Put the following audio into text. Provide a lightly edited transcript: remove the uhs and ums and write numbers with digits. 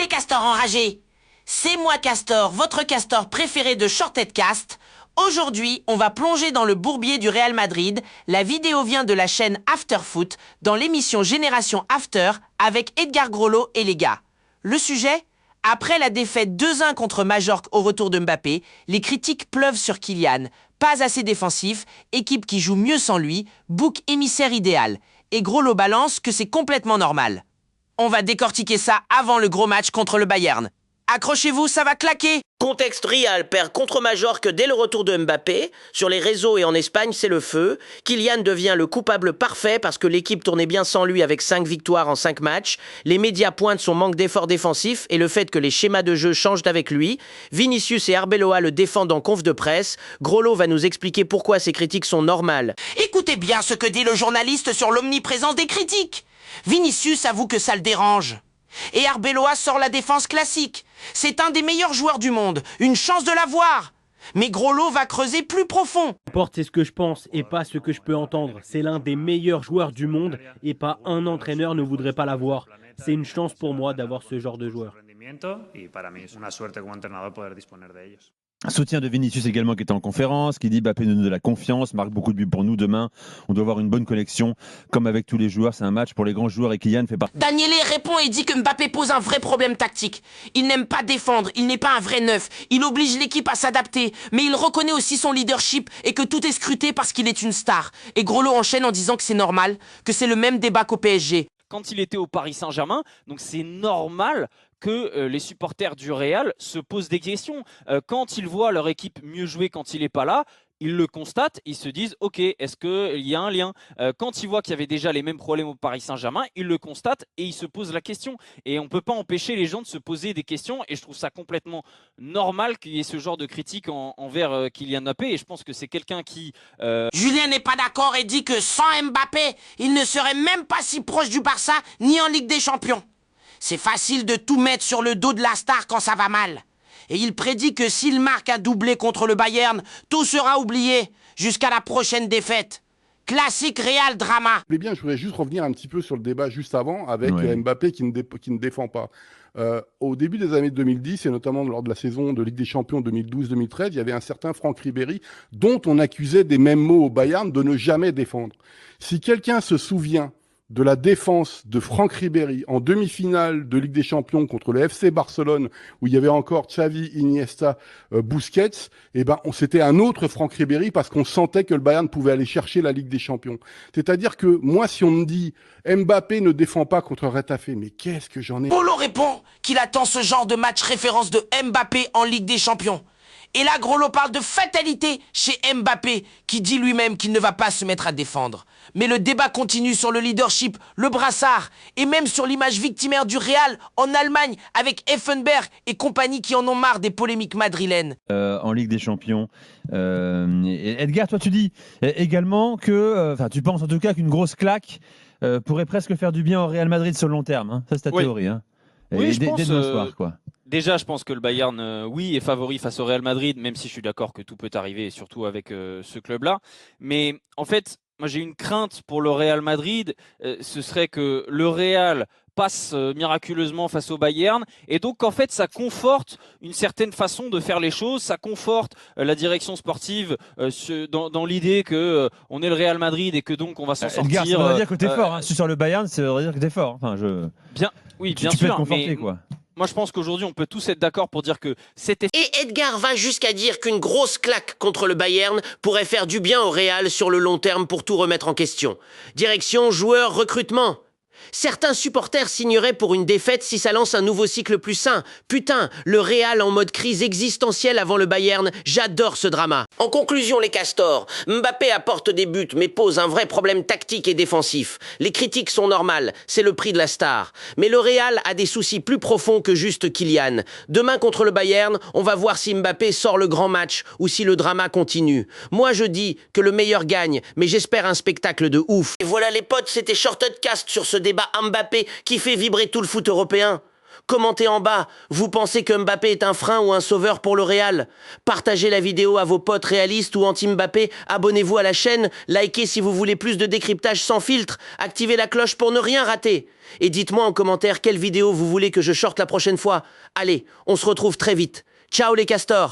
les castors enragés! C'est moi Castor, votre castor préféré de Shorted Cast. Aujourd'hui, on va plonger dans le bourbier du Real Madrid. La vidéo vient de la chaîne Afterfoot dans l'émission Génération After avec Edgar Grollo et les gars. Le sujet? Après la défaite 2-1 contre Majorque au retour de Mbappé, les critiques pleuvent sur Kylian. Pas assez défensif, équipe qui joue mieux sans lui, bouc émissaire idéal. Et Grollo balance que c'est complètement normal. On va décortiquer ça avant le gros match contre le Bayern. Accrochez-vous, ça va claquer! Contexte, Real perd contre Majorque dès le retour de Mbappé. Sur les réseaux et en Espagne, c'est le feu. Kylian devient le coupable parfait parce que l'équipe tournait bien sans lui avec 5 victoires en 5 matchs. Les médias pointent son manque d'effort défensif et le fait que les schémas de jeu changent avec lui. Vinicius et Arbeloa le défendent en conf de presse. Grollo va nous expliquer pourquoi ces critiques sont normales. Écoutez bien ce que dit le journaliste sur l'omniprésence des critiques. Vinicius avoue que ça le dérange. Et Arbeloa sort la défense classique. C'est un des meilleurs joueurs du monde, une chance de l'avoir. Mais Grollo va creuser plus profond. N'importe, c'est ce que je pense et pas ce que je peux entendre. C'est l'un des meilleurs joueurs du monde et pas un entraîneur ne voudrait pas l'avoir. C'est une chance pour moi d'avoir ce genre de joueur. Un soutien de Vinicius également qui était en conférence, qui dit Mbappé nous donne de la confiance, marque beaucoup de buts pour nous demain. On doit avoir une bonne connexion, comme avec tous les joueurs. C'est un match pour les grands joueurs et Kylian fait partie. Daniele répond et dit que Mbappé pose un vrai problème tactique. Il n'aime pas défendre, il n'est pas un vrai neuf. Il oblige l'équipe à s'adapter, mais il reconnaît aussi son leadership et que tout est scruté parce qu'il est une star. Et Grollo enchaîne en disant que c'est normal, que c'est le même débat qu'au PSG. Quand il était au Paris Saint-Germain, donc c'est normal que les supporters du Real se posent des questions. Quand ils voient leur équipe mieux jouer quand il n'est pas là, ils le constatent, ils se disent « Ok, est-ce qu'il y a un lien ?» Quand ils voient qu'il y avait déjà les mêmes problèmes au Paris Saint-Germain, ils le constatent et ils se posent la question. Et on ne peut pas empêcher les gens de se poser des questions. Et je trouve ça complètement normal qu'il y ait ce genre de critique envers Kylian Mbappé. Et je pense que c'est quelqu'un qui... Julien n'est pas d'accord et dit que sans Mbappé, il ne serait même pas si proche du Barça ni en Ligue des Champions. C'est facile de tout mettre sur le dos de la star quand ça va mal. Et il prédit que s'il marque un doublé contre le Bayern, tout sera oublié jusqu'à la prochaine défaite. Classique Real drama. Mais bien, je voudrais juste revenir un petit peu sur le débat juste avant avec Mbappé qui ne défend pas. Au début des années 2010 et notamment lors de la saison de Ligue des Champions 2012-2013, il y avait un certain Franck Ribéry dont on accusait des mêmes mots au Bayern de ne jamais défendre. Si quelqu'un se souvient de la défense de Franck Ribéry en demi-finale de Ligue des Champions contre le FC Barcelone, où il y avait encore Xavi, Iniesta, Busquets, eh ben, c'était un autre Franck Ribéry parce qu'on sentait que le Bayern pouvait aller chercher la Ligue des Champions. C'est-à-dire que moi, si on me dit Mbappé ne défend pas contre Retafe, mais qu'est-ce que j'en ai... Polo répond qu'il attend ce genre de match référence de Mbappé en Ligue des Champions. Et là, Grollo parle de fatalité chez Mbappé, qui dit lui-même qu'il ne va pas se mettre à défendre. Mais le débat continue sur le leadership, le brassard, et même sur l'image victimaire du Real en Allemagne, avec Effenberg et compagnie qui en ont marre des polémiques madrilènes. En Ligue des Champions. Edgar, toi tu dis également que, tu penses en tout cas qu'une grosse claque pourrait presque faire du bien au Real Madrid sur le long terme. Hein. Ça c'est ta théorie. Hein. Oui, je pense... Dès demain soir, quoi. Déjà, je pense que le Bayern, oui, est favori face au Real Madrid, même si je suis d'accord que tout peut arriver, surtout avec ce club-là. Mais en fait, moi j'ai une crainte pour le Real Madrid, ce serait que le Real passe miraculeusement face au Bayern, et donc en fait ça conforte une certaine façon de faire les choses, ça conforte la direction sportive dans l'idée que on est le Real Madrid et que donc on va s'en sortir. Edgar, ça veut dire que t'es fort, hein. Si sur le Bayern, ça veut dire que t'es fort. Enfin, oui, tu bien peux sûr, être conforté, mais quoi. Moi je pense qu'aujourd'hui on peut tous être d'accord pour dire que c'était... Et Edgar va jusqu'à dire qu'une grosse claque contre le Bayern pourrait faire du bien au Real sur le long terme pour tout remettre en question. Direction, joueurs, recrutement. Certains supporters signeraient pour une défaite si ça lance un nouveau cycle plus sain. Putain, le Real en mode crise existentielle avant le Bayern, j'adore ce drama. En conclusion, les castors, Mbappé apporte des buts mais pose un vrai problème tactique et défensif. Les critiques sont normales, c'est le prix de la star. Mais le Real a des soucis plus profonds que juste Kylian. Demain contre le Bayern, on va voir si Mbappé sort le grand match ou si le drama continue. Moi je dis que le meilleur gagne, mais j'espère un spectacle de ouf. Et voilà les potes, c'était Shorted Cast sur ce débat Mbappé qui fait vibrer tout le foot européen. Commentez en bas, vous pensez que Mbappé est un frein ou un sauveur pour le Real? Partagez la vidéo à vos potes réalistes ou anti-Mbappé, abonnez-vous à la chaîne, likez si vous voulez plus de décryptage sans filtre, activez la cloche pour ne rien rater. Et dites-moi en commentaire quelle vidéo vous voulez que je shorte la prochaine fois. Allez, on se retrouve très vite. Ciao les castors!